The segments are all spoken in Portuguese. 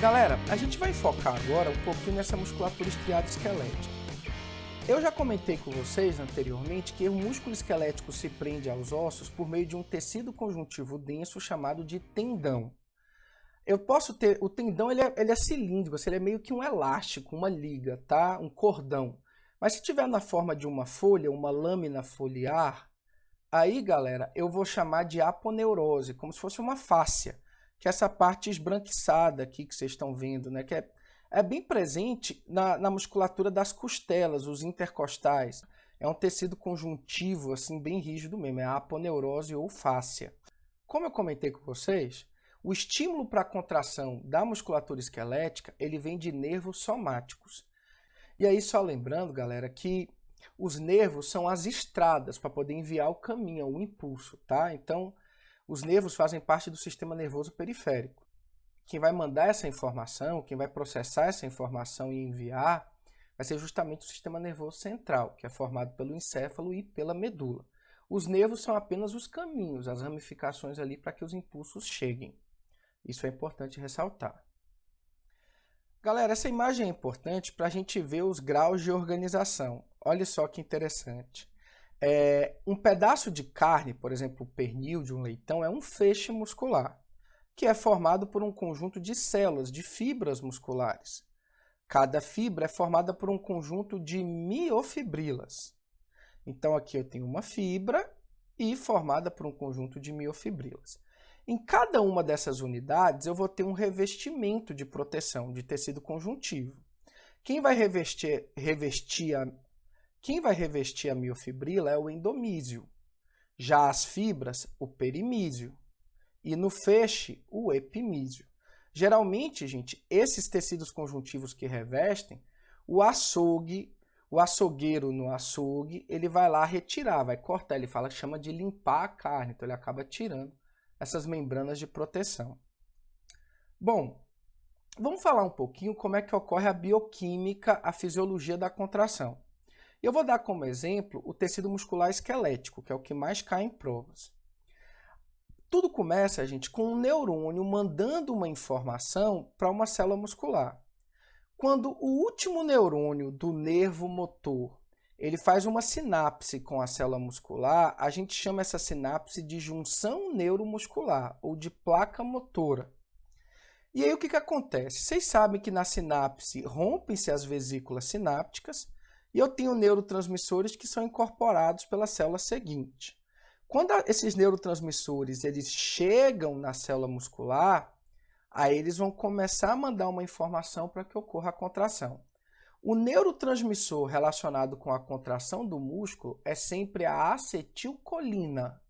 Galera, a gente vai focar agora um pouquinho nessa musculatura estriado-esquelética. Eu já comentei com vocês anteriormente que o músculo esquelético se prende aos ossos por meio de um tecido conjuntivo denso chamado de tendão. O tendão ele é cilíndrico, ele é meio que um elástico, uma liga, tá? Um cordão. Mas se tiver na forma de uma folha, uma lâmina foliar, aí, galera, eu vou chamar de aponeurose, como se fosse uma fáscia, que é essa parte esbranquiçada aqui que vocês estão vendo, né? Que é bem presente na musculatura das costelas, os intercostais. É um tecido conjuntivo, assim, bem rígido mesmo, é a aponeurose ou fáscia. Como eu comentei com vocês, o estímulo para a contração da musculatura esquelética, ele vem de nervos somáticos. E aí, só lembrando, galera, que os nervos são as estradas para poder enviar o caminho, o impulso, tá? Então, os nervos fazem parte do sistema nervoso periférico. Quem vai mandar essa informação, quem vai processar essa informação e enviar, vai ser justamente o sistema nervoso central, que é formado pelo encéfalo e pela medula. Os nervos são apenas os caminhos, as ramificações ali para que os impulsos cheguem. Isso é importante ressaltar. Galera, essa imagem é importante para a gente ver os graus de organização. Olha só que interessante. Um pedaço de carne, por exemplo, o pernil de um leitão, é um feixe muscular, que é formado por um conjunto de células, de fibras musculares. Cada fibra é formada por um conjunto de miofibrilas. Então, aqui eu tenho uma fibra e formada por um conjunto de miofibrilas. Em cada uma dessas unidades, eu vou ter um revestimento de proteção de tecido conjuntivo. Quem vai revestir a miofibrila é o endomísio. Já as fibras, o perimísio. E no feixe, o epimísio. Geralmente, gente, esses tecidos conjuntivos que revestem, o açougueiro no açougue, ele vai lá retirar, vai cortar, ele chama de limpar a carne, então ele acaba tirando essas membranas de proteção. Bom, vamos falar um pouquinho como é que ocorre a bioquímica, a fisiologia da contração. Eu vou dar como exemplo o tecido muscular esquelético, que é o que mais cai em provas. Tudo começa, gente, com um neurônio mandando uma informação para uma célula muscular. Quando o último neurônio do nervo motor ele faz uma sinapse com a célula muscular, a gente chama essa sinapse de junção neuromuscular ou de placa motora. E aí o que acontece? Vocês sabem que na sinapse rompem-se as vesículas sinápticas e eu tenho neurotransmissores que são incorporados pela célula seguinte. Quando esses neurotransmissores eles chegam na célula muscular, aí eles vão começar a mandar uma informação para que ocorra a contração. O neurotransmissor relacionado com a contração do músculo é sempre a acetilcolina.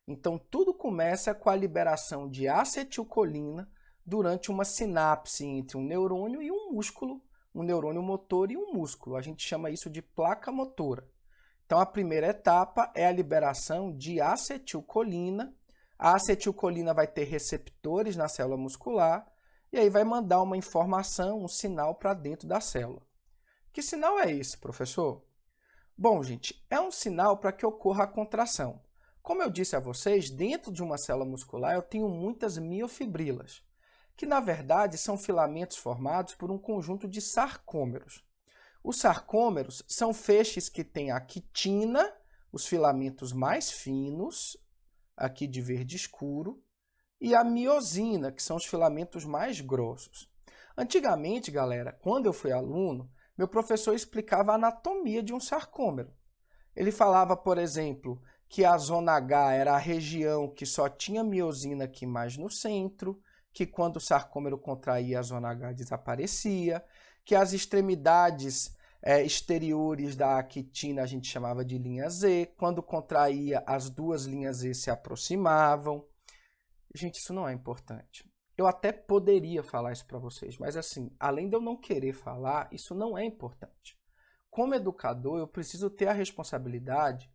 Então, tudo começa com a liberação de acetilcolina durante uma sinapse entre um neurônio e um músculo, um neurônio motor e um músculo. A gente chama isso de placa motora. Então, a primeira etapa é a liberação de acetilcolina. A acetilcolina vai ter receptores na célula muscular e aí vai mandar uma informação, um sinal para dentro da célula. Que sinal é esse, professor? Bom, gente, é um sinal para que ocorra a contração. Como eu disse a vocês, dentro de uma célula muscular eu tenho muitas miofibrilas, que na verdade são filamentos formados por um conjunto de sarcômeros. Os sarcômeros são feixes que têm a quitina, os filamentos mais finos, aqui de verde escuro, e a miosina, que são os filamentos mais grossos. Antigamente, galera, quando eu fui aluno, meu professor explicava a anatomia de um sarcômero. Ele falava, por exemplo, que a zona H era a região que só tinha miosina aqui mais no centro, que quando o sarcômero contraía, a zona H desaparecia, que as extremidades exteriores da actina a gente chamava de linha Z, quando contraía, as duas linhas Z se aproximavam. Gente, isso não é importante. Eu até poderia falar isso para vocês, mas assim, além de eu não querer falar, isso não é importante. Como educador, eu preciso ter a responsabilidade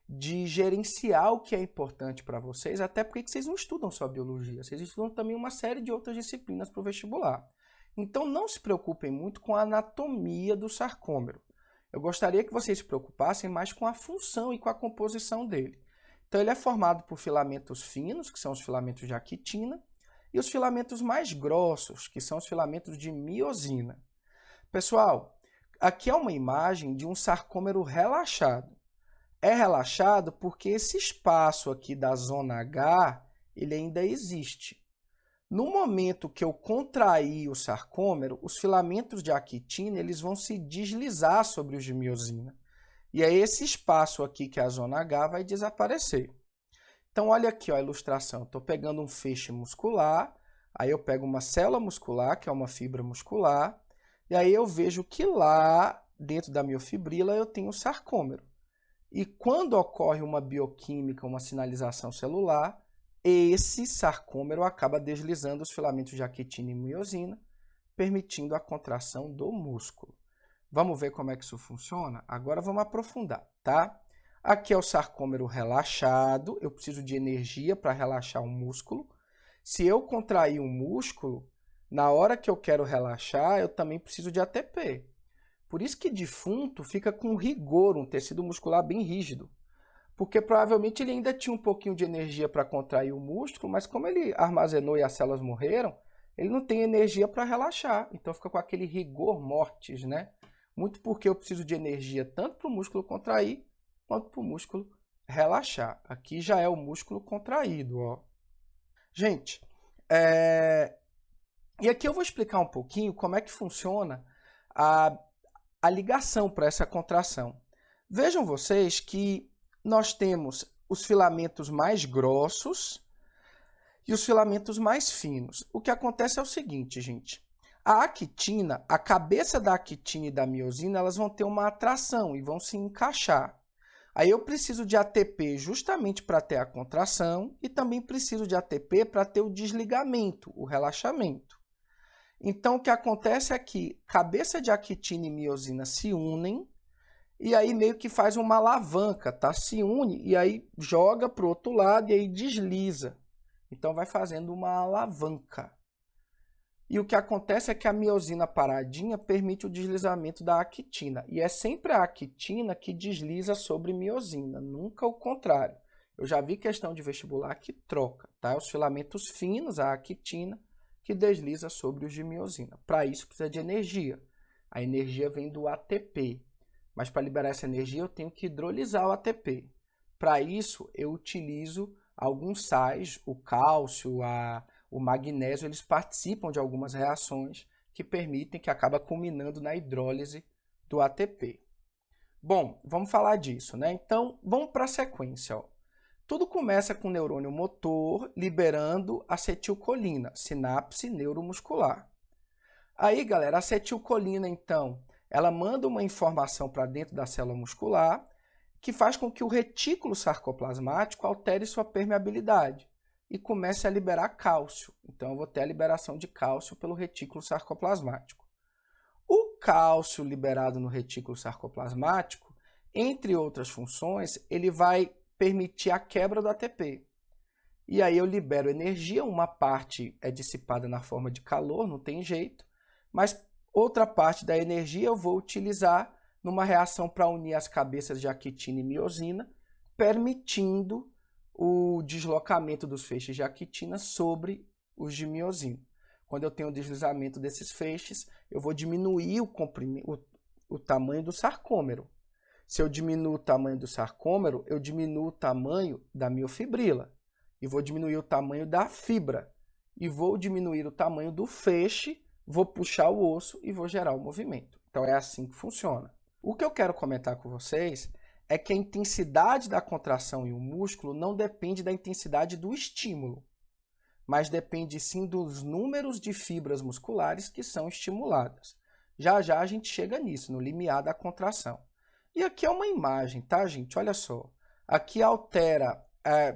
de gerenciar o que é importante para vocês, até porque vocês não estudam só biologia, vocês estudam também uma série de outras disciplinas para o vestibular. Então não se preocupem muito com a anatomia do sarcômero. Eu gostaria que vocês se preocupassem mais com a função e com a composição dele. Então ele é formado por filamentos finos, que são os filamentos de actina, e os filamentos mais grossos, que são os filamentos de miosina. Pessoal, aqui é uma imagem de um sarcômero relaxado. É relaxado porque esse espaço aqui da zona H, ele ainda existe. No momento que eu contrair o sarcômero, os filamentos de actina eles vão se deslizar sobre os de miosina. E aí esse espaço aqui, que é a zona H, vai desaparecer. Então, olha aqui ó, a ilustração. Estou pegando um feixe muscular, aí eu pego uma célula muscular, que é uma fibra muscular, e aí eu vejo que lá, dentro da miofibrila, eu tenho o sarcômero. E quando ocorre uma bioquímica, uma sinalização celular, esse sarcômero acaba deslizando os filamentos de actina e miosina, permitindo a contração do músculo. Vamos ver como é que isso funciona? Agora vamos aprofundar, tá? Aqui é o sarcômero relaxado, eu preciso de energia para relaxar o músculo. Se eu contrair um músculo, na hora que eu quero relaxar, eu também preciso de ATP. Por isso que defunto fica com rigor, um tecido muscular bem rígido. Porque provavelmente ele ainda tinha um pouquinho de energia para contrair o músculo, mas como ele armazenou e as células morreram, ele não tem energia para relaxar. Então fica com aquele rigor mortis, né? Muito porque eu preciso de energia tanto para o músculo contrair, quanto para o músculo relaxar. Aqui já é o músculo contraído, ó. Gente, e aqui eu vou explicar um pouquinho como é que funciona a ligação para essa contração. Vejam vocês que nós temos os filamentos mais grossos e os filamentos mais finos. O que acontece é o seguinte, gente. A actina, a cabeça da actina e da miosina, elas vão ter uma atração e vão se encaixar. Aí eu preciso de ATP justamente para ter a contração e também preciso de ATP para ter o desligamento, o relaxamento. Então, o que acontece é que cabeça de actina e miosina se unem e aí meio que faz uma alavanca, tá? Se une e aí joga para o outro lado e aí desliza. Então, vai fazendo uma alavanca. E o que acontece é que a miosina paradinha permite o deslizamento da actina. E é sempre a actina que desliza sobre miosina, nunca o contrário. Eu já vi questão de vestibular que troca, tá? Os filamentos finos, a actina, que desliza sobre os de miosina. Para isso precisa de energia. A energia vem do ATP. Mas para liberar essa energia eu tenho que hidrolisar o ATP. Para isso eu utilizo alguns sais, o cálcio, o magnésio, eles participam de algumas reações que permitem, que acaba culminando na hidrólise do ATP. Bom, vamos falar disso, né? Então, vamos para a sequência, ó. Tudo começa com o neurônio motor liberando acetilcolina, sinapse neuromuscular. Aí, galera, a acetilcolina, então, ela manda uma informação para dentro da célula muscular que faz com que o retículo sarcoplasmático altere sua permeabilidade e comece a liberar cálcio. Então, eu vou ter a liberação de cálcio pelo retículo sarcoplasmático. O cálcio liberado no retículo sarcoplasmático, entre outras funções, ele vai permitir a quebra do ATP. E aí eu libero energia, uma parte é dissipada na forma de calor, não tem jeito, mas outra parte da energia eu vou utilizar numa reação para unir as cabeças de actina e miosina, permitindo o deslocamento dos feixes de actina sobre os de miosina. Quando eu tenho o deslizamento desses feixes, eu vou diminuir o tamanho do sarcômero. Se eu diminuo o tamanho do sarcômero, eu diminuo o tamanho da miofibrila. E vou diminuir o tamanho da fibra. E vou diminuir o tamanho do feixe, vou puxar o osso e vou gerar o movimento. Então é assim que funciona. O que eu quero comentar com vocês é que a intensidade da contração em um músculo não depende da intensidade do estímulo, mas depende sim dos números de fibras musculares que são estimuladas. Já já a gente chega nisso, no limiar da contração. E aqui é uma imagem, tá, gente? Olha só. Aqui altera,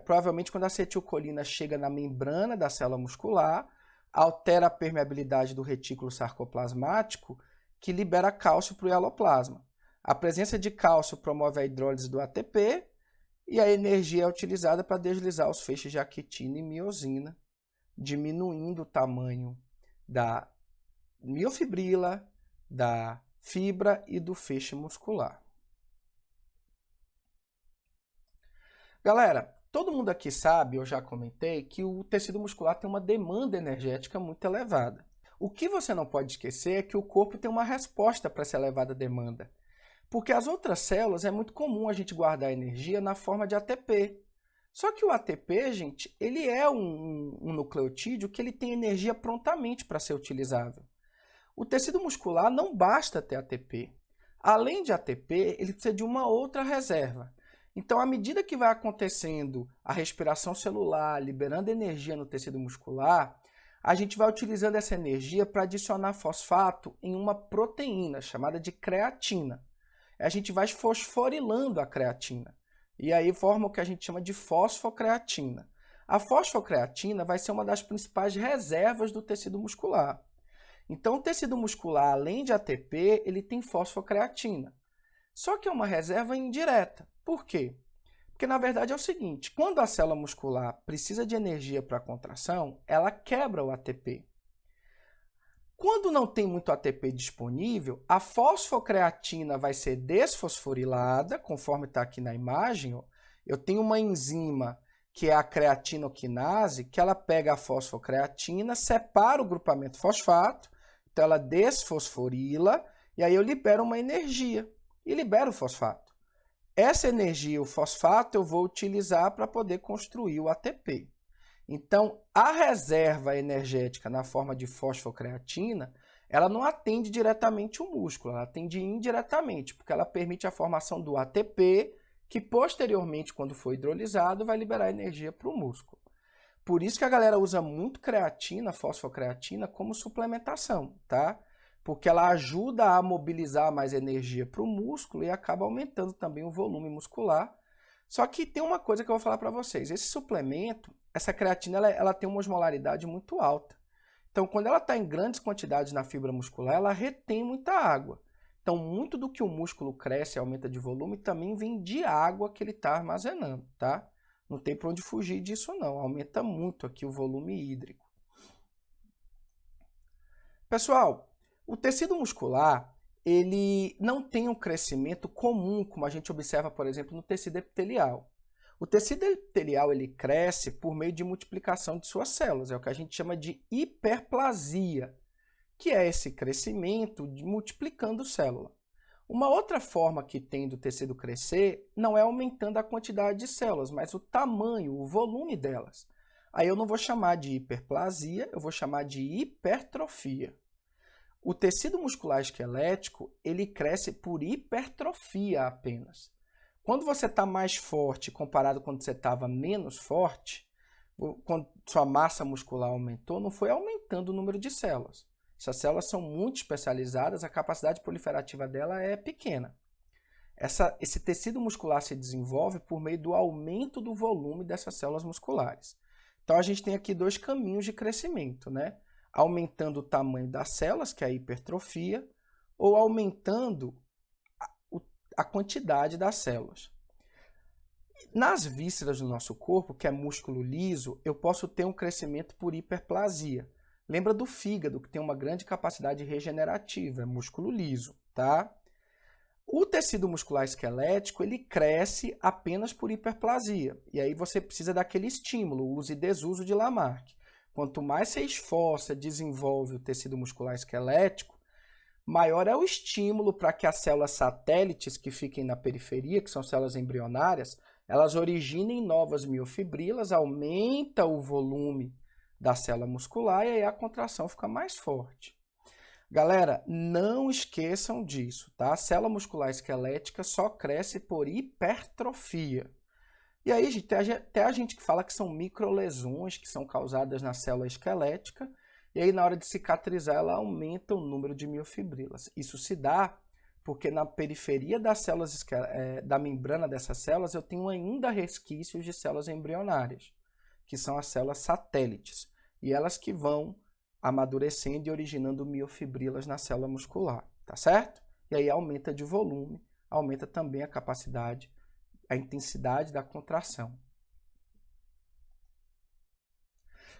provavelmente quando a acetilcolina chega na membrana da célula muscular, altera a permeabilidade do retículo sarcoplasmático, que libera cálcio para o hialoplasma. A presença de cálcio promove a hidrólise do ATP e a energia é utilizada para deslizar os feixes de actina e miosina, diminuindo o tamanho da miofibrila, da fibra e do feixe muscular. Galera, todo mundo aqui sabe, eu já comentei, que o tecido muscular tem uma demanda energética muito elevada. O que você não pode esquecer é que o corpo tem uma resposta para essa elevada demanda. Porque as outras células é muito comum a gente guardar energia na forma de ATP. Só que o ATP, gente, ele é um nucleotídeo que ele tem energia prontamente para ser utilizável. O tecido muscular não basta ter ATP. Além de ATP, ele precisa de uma outra reserva. Então, à medida que vai acontecendo a respiração celular, liberando energia no tecido muscular, a gente vai utilizando essa energia para adicionar fosfato em uma proteína chamada de creatina. A gente vai fosforilando a creatina. E aí forma o que a gente chama de fosfocreatina. A fosfocreatina vai ser uma das principais reservas do tecido muscular. Então, o tecido muscular, além de ATP, ele tem fosfocreatina. Só que é uma reserva indireta. Por quê? Porque, na verdade, é o seguinte, quando a célula muscular precisa de energia para a contração, ela quebra o ATP. Quando não tem muito ATP disponível, a fosfocreatina vai ser desfosforilada, conforme está aqui na imagem. Ó. Eu tenho uma enzima, que é a creatinoquinase, que ela pega a fosfocreatina, separa o grupamento fosfato, então ela desfosforila, e aí eu libero uma energia, e libero o fosfato. Essa energia, o fosfato, eu vou utilizar para poder construir o ATP. Então, a reserva energética na forma de fosfocreatina, ela não atende diretamente o músculo, ela atende indiretamente, porque ela permite a formação do ATP, que posteriormente, quando for hidrolisado, vai liberar energia para o músculo. Por isso que a galera usa muito creatina, fosfocreatina, como suplementação, tá? Porque ela ajuda a mobilizar mais energia para o músculo e acaba aumentando também o volume muscular. Só que tem uma coisa que eu vou falar para vocês. Esse suplemento, essa creatina, ela tem uma osmolaridade muito alta. Então, quando ela está em grandes quantidades na fibra muscular, ela retém muita água. Então, muito do que o músculo cresce e aumenta de volume também vem de água que ele está armazenando, tá? Não tem para onde fugir disso, não. Aumenta muito aqui o volume hídrico. Pessoal, o tecido muscular, ele não tem um crescimento comum, como a gente observa, por exemplo, no tecido epitelial. O tecido epitelial ele cresce por meio de multiplicação de suas células, é o que a gente chama de hiperplasia, que é esse crescimento de multiplicando célula. Uma outra forma que tem do tecido crescer não é aumentando a quantidade de células, mas o tamanho, o volume delas. Aí eu não vou chamar de hiperplasia, eu vou chamar de hipertrofia. O tecido muscular esquelético, ele cresce por hipertrofia apenas. Quando você está mais forte comparado com quando você estava menos forte, quando sua massa muscular aumentou, não foi aumentando o número de células. Essas células são muito especializadas, a capacidade proliferativa dela é pequena. Esse tecido muscular se desenvolve por meio do aumento do volume dessas células musculares. Então, a gente tem aqui dois caminhos de crescimento, né? Aumentando o tamanho das células, que é a hipertrofia, ou aumentando a quantidade das células. Nas vísceras do nosso corpo, que é músculo liso, eu posso ter um crescimento por hiperplasia. Lembra do fígado, que tem uma grande capacidade regenerativa, é músculo liso, tá? O tecido muscular esquelético, ele cresce apenas por hiperplasia. E aí você precisa daquele estímulo, uso e desuso de Lamarck. Quanto mais você esforça, desenvolve o tecido muscular esquelético, maior é o estímulo para que as células satélites que fiquem na periferia, que são células embrionárias, elas originem novas miofibrilas, aumenta o volume da célula muscular e aí a contração fica mais forte. Galera, não esqueçam disso, tá? A célula muscular esquelética só cresce por hipertrofia. E aí, gente, até a gente que fala que são microlesões que são causadas na célula esquelética, e aí na hora de cicatrizar ela aumenta o número de miofibrilas. Isso se dá porque na periferia das células, da membrana dessas células eu tenho ainda resquícios de células embrionárias, que são as células satélites, e elas que vão amadurecendo e originando miofibrilas na célula muscular, tá certo? E aí aumenta de volume, aumenta também a capacidade, a intensidade da contração.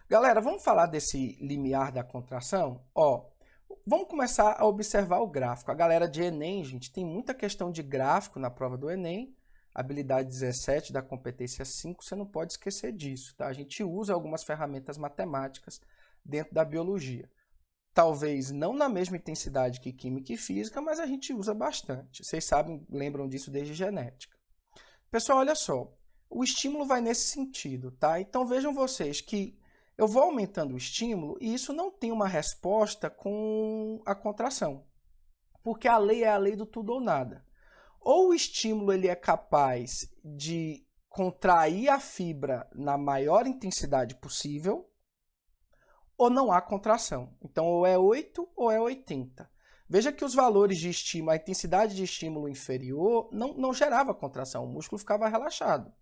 Galera, vamos falar desse limiar da contração? Ó, vamos começar a observar o gráfico. A galera de Enem, gente, tem muita questão de gráfico na prova do Enem. habilidade 17 da competência 5, você não pode esquecer disso, tá? A gente usa algumas ferramentas matemáticas dentro da biologia. Talvez não na mesma intensidade que química e física, mas a gente usa bastante. Vocês sabem, lembram disso desde genética. Pessoal, olha só, o estímulo vai nesse sentido, tá? Então vejam vocês que eu vou aumentando o estímulo e isso não tem uma resposta com a contração, porque a lei é a lei do tudo ou nada. Ou o estímulo ele é capaz de contrair a fibra na maior intensidade possível, ou não há contração. Então, ou é 8 ou é 80. Veja que os valores de estímulo, a intensidade de estímulo inferior não gerava contração, o músculo ficava relaxado.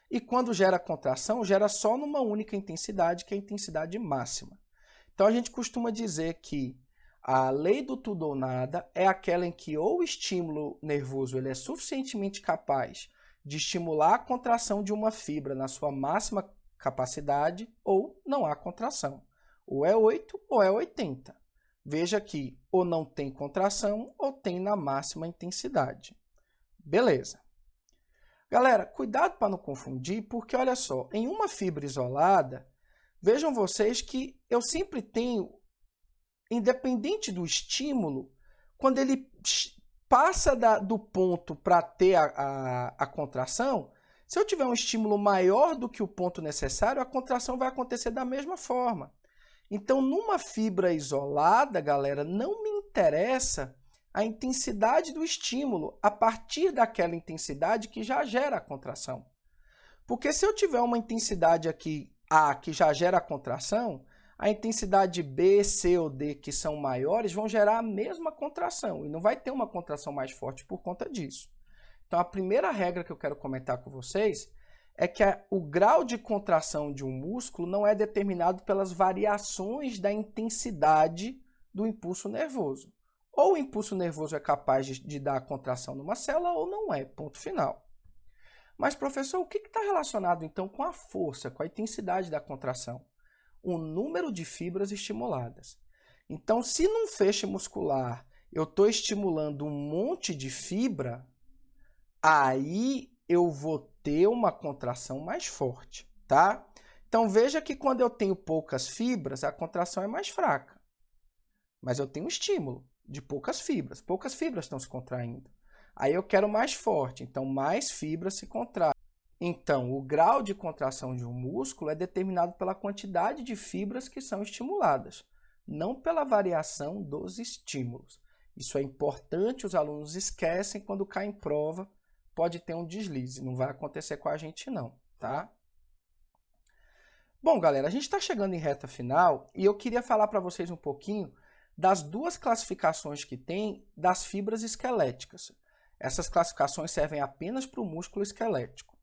E quando gera contração, gera só numa única intensidade, que é a intensidade máxima. Então, a gente costuma dizer que a lei do tudo ou nada é aquela em que ou o estímulo nervoso ele é suficientemente capaz de estimular a contração de uma fibra na sua máxima capacidade, ou não há contração. Ou é 8 ou é 80. Veja que ou não tem contração ou tem na máxima intensidade. Beleza. Galera, cuidado para não confundir, porque olha só, em uma fibra isolada, vejam vocês que eu sempre tenho, independente do estímulo, quando ele passa do ponto para ter a contração, se eu tiver um estímulo maior do que o ponto necessário, a contração vai acontecer da mesma forma. Então, numa fibra isolada, galera, não me interessa a intensidade do estímulo a partir daquela intensidade que já gera a contração. Porque se eu tiver uma intensidade aqui A que já gera a contração, a intensidade B, C ou D que são maiores vão gerar a mesma contração e não vai ter uma contração mais forte por conta disso. Então, a primeira regra que eu quero comentar com vocês é que o grau de contração de um músculo não é determinado pelas variações da intensidade do impulso nervoso. Ou o impulso nervoso é capaz de dar contração numa célula ou não é, ponto final. Mas, professor, o que está relacionado então com a força, com a intensidade da contração? O número de fibras estimuladas. Então, se num feixe muscular eu estou estimulando um monte de fibra, aí eu vou ter uma contração mais forte, tá? Então, veja que quando eu tenho poucas fibras, a contração é mais fraca. Mas eu tenho um estímulo de poucas fibras estão se contraindo. Aí eu quero mais forte, então mais fibras se contraem. Então, o grau de contração de um músculo é determinado pela quantidade de fibras que são estimuladas, não pela variação dos estímulos. Isso é importante, os alunos esquecem quando cai em prova, pode ter um deslize, não vai acontecer com a gente não, tá? Bom, galera, a gente está chegando em reta final e eu queria falar para vocês um pouquinho das duas classificações que tem das fibras esqueléticas. Essas classificações servem apenas para o músculo esquelético.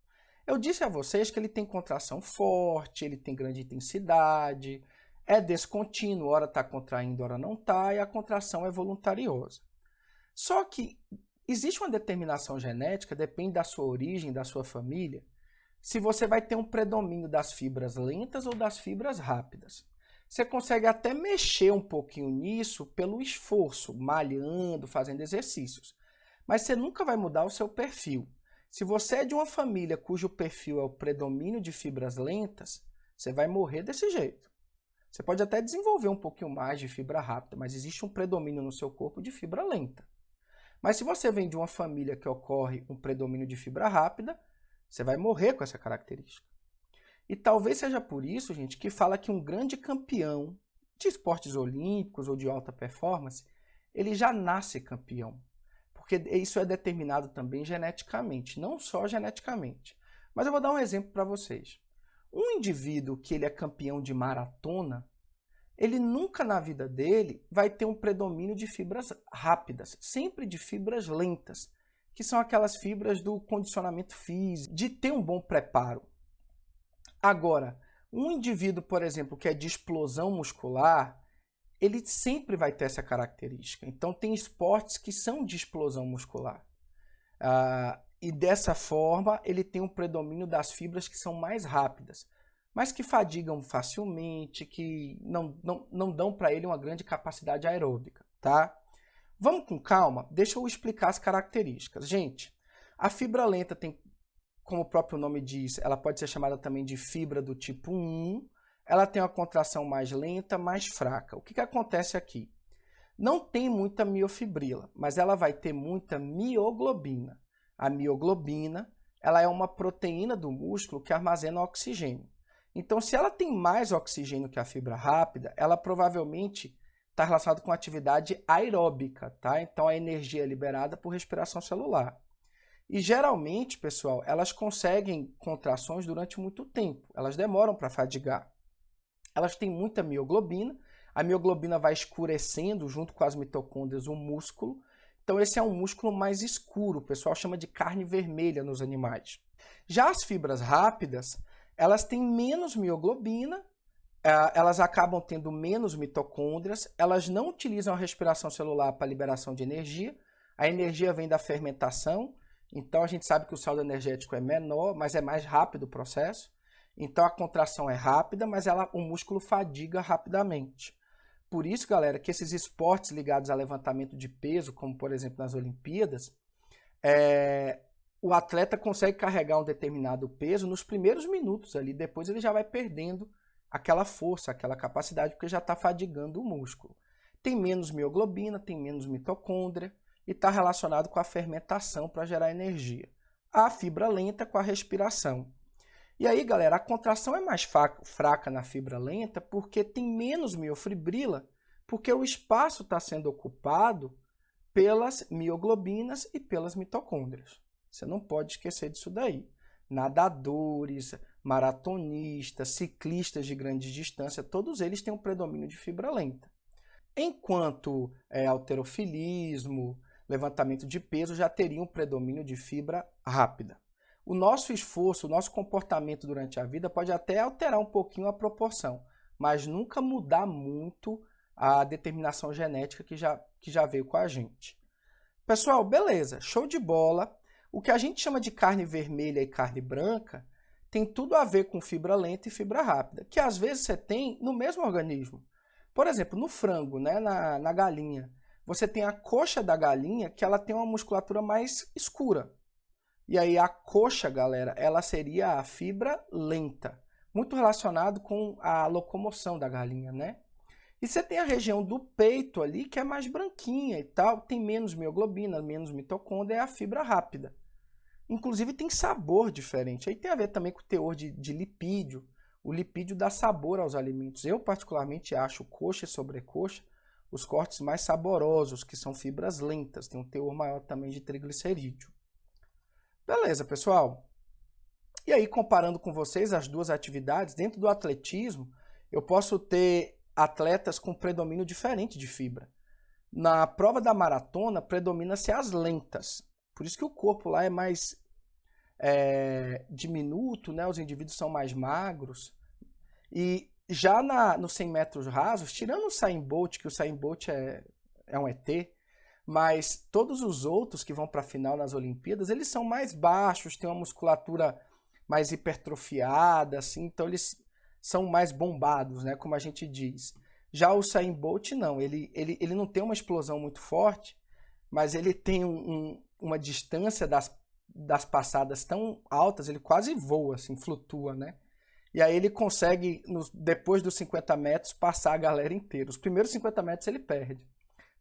Eu disse a vocês que ele tem contração forte, ele tem grande intensidade, é descontínuo, hora está contraindo, hora não está, e a contração é voluntariosa. Só que existe uma determinação genética, depende da sua origem, da sua família, se você vai ter um predomínio das fibras lentas ou das fibras rápidas. Você consegue até mexer um pouquinho nisso pelo esforço, malhando, fazendo exercícios. Mas você nunca vai mudar o seu perfil. Se você é de uma família cujo perfil é o predomínio de fibras lentas, você vai morrer desse jeito. Você pode até desenvolver um pouquinho mais de fibra rápida, mas existe um predomínio no seu corpo de fibra lenta. Mas se você vem de uma família que ocorre um predomínio de fibra rápida, você vai morrer com essa característica. E talvez seja por isso, gente, que fala que um grande campeão de esportes olímpicos ou de alta performance, ele já nasce campeão. Porque isso é determinado também geneticamente, não só geneticamente. Mas eu vou dar um exemplo para vocês. Um indivíduo que ele é campeão de maratona, ele nunca na vida dele vai ter um predomínio de fibras rápidas, sempre de fibras lentas, que são aquelas fibras do condicionamento físico, de ter um bom preparo. Agora, um indivíduo, por exemplo, que é de explosão muscular, ele sempre vai ter essa característica. Então, tem esportes que são de explosão muscular. E dessa forma, ele tem um predomínio das fibras que são mais rápidas, mas que fadigam facilmente, que não dão para ele uma grande capacidade aeróbica, tá? Vamos com calma, deixa eu explicar as características. Gente, a fibra lenta tem como o próprio nome diz, ela pode ser chamada também de fibra do tipo 1. Ela tem uma contração mais lenta, mais fraca. O que acontece aqui? Não tem muita miofibrila, mas ela vai ter muita mioglobina. A mioglobina, ela é uma proteína do músculo que armazena oxigênio. Então, se ela tem mais oxigênio que a fibra rápida, ela provavelmente está relacionada com atividade aeróbica, tá? Então, a energia é liberada por respiração celular. E geralmente, pessoal, elas conseguem contrações durante muito tempo. Elas demoram para fadigar. Elas têm muita mioglobina. A mioglobina vai escurecendo junto com as mitocôndrias o músculo. Então, esse é um músculo mais escuro. O pessoal chama de carne vermelha nos animais. Já as fibras rápidas, elas têm menos mioglobina, elas acabam tendo menos mitocôndrias, elas não utilizam a respiração celular para liberação de energia. A energia vem da fermentação, então a gente sabe que o saldo energético é menor, mas é mais rápido o processo. Então a contração é rápida, mas o músculo fadiga rapidamente. Por isso, galera, que esses esportes ligados a levantamento de peso, como por exemplo nas Olimpíadas, o atleta consegue carregar um determinado peso nos primeiros minutos ali, depois ele já vai perdendo aquela força, aquela capacidade, porque já está fadigando o músculo. Tem menos mioglobina, tem menos mitocôndria e está relacionado com a fermentação para gerar energia. A fibra lenta com a respiração. E aí, galera, a contração é mais fraca na fibra lenta porque tem menos miofibrila, porque o espaço está sendo ocupado pelas mioglobinas e pelas mitocôndrias. Você não pode esquecer disso daí. Nadadores, maratonistas, ciclistas de grande distância, todos eles têm um predomínio de fibra lenta. Enquanto halterofilismo, levantamento de peso já teriam um predomínio de fibra rápida. O nosso esforço, o nosso comportamento durante a vida pode até alterar um pouquinho a proporção, mas nunca mudar muito a determinação genética que já veio com a gente. Pessoal, beleza, show de bola. O que a gente chama de carne vermelha e carne branca tem tudo a ver com fibra lenta e fibra rápida, que às vezes você tem no mesmo organismo. Por exemplo, no frango, né, na galinha, você tem a coxa da galinha que ela tem uma musculatura mais escura. E aí a coxa, galera, ela seria a fibra lenta, muito relacionado com a locomoção da galinha, né? E você tem a região do peito ali que é mais branquinha e tal, tem menos mioglobina, menos mitocôndria, é a fibra rápida. Inclusive tem sabor diferente. Aí tem a ver também com o teor de lipídio. O lipídio dá sabor aos alimentos. Eu particularmente acho coxa e sobrecoxa os cortes mais saborosos, que são fibras lentas. Tem um teor maior também de triglicerídeo. Beleza, pessoal? E aí, comparando com vocês as duas atividades, dentro do atletismo, eu posso ter atletas com predomínio diferente de fibra. Na prova da maratona, predomina-se as lentas. Por isso que o corpo lá é mais diminuto, né? Os indivíduos são mais magros. E já nos 100 metros rasos, tirando o Usain Bolt, que o Usain Bolt é um ET, mas todos os outros que vão para a final nas Olimpíadas, eles são mais baixos, têm uma musculatura mais hipertrofiada, assim, então eles são mais bombados, né, como a gente diz. Já o Usain Bolt não, ele não tem uma explosão muito forte, mas ele tem uma distância das passadas tão altas, ele quase voa, assim, flutua, né? E aí ele consegue, depois dos 50 metros, passar a galera inteira. Os primeiros 50 metros ele perde,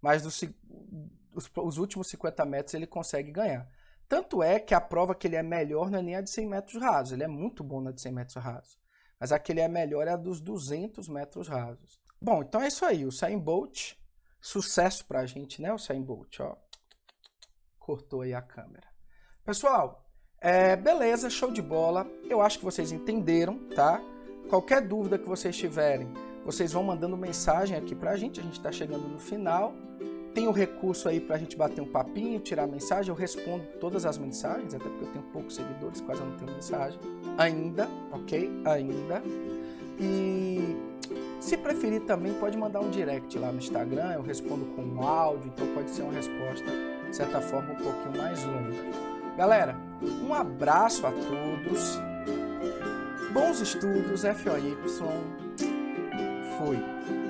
mas os últimos 50 metros ele consegue ganhar. Tanto é que a prova que ele é melhor não é nem a de 100 metros rasos, ele é muito bom na de 100 metros rasos. Mas a que ele é melhor é a dos 200 metros rasos. Bom, então é isso aí, o Usain Bolt, sucesso pra gente, né, o Usain Bolt, ó. Cortou aí a câmera. Pessoal, beleza, show de bola. Eu acho que vocês entenderam, tá? Qualquer dúvida que vocês tiverem, vocês vão mandando mensagem aqui pra gente. A gente tá chegando no final. Tem o recurso aí pra gente bater um papinho, tirar mensagem. Eu respondo todas as mensagens, até porque eu tenho poucos seguidores, quase não tenho mensagem. Ainda, ok? Ainda. E se preferir também, pode mandar um direct lá no Instagram. Eu respondo com um áudio, então pode ser uma resposta, de certa forma, um pouquinho mais longa. Galera, um abraço a todos, bons estudos, FOY, fui!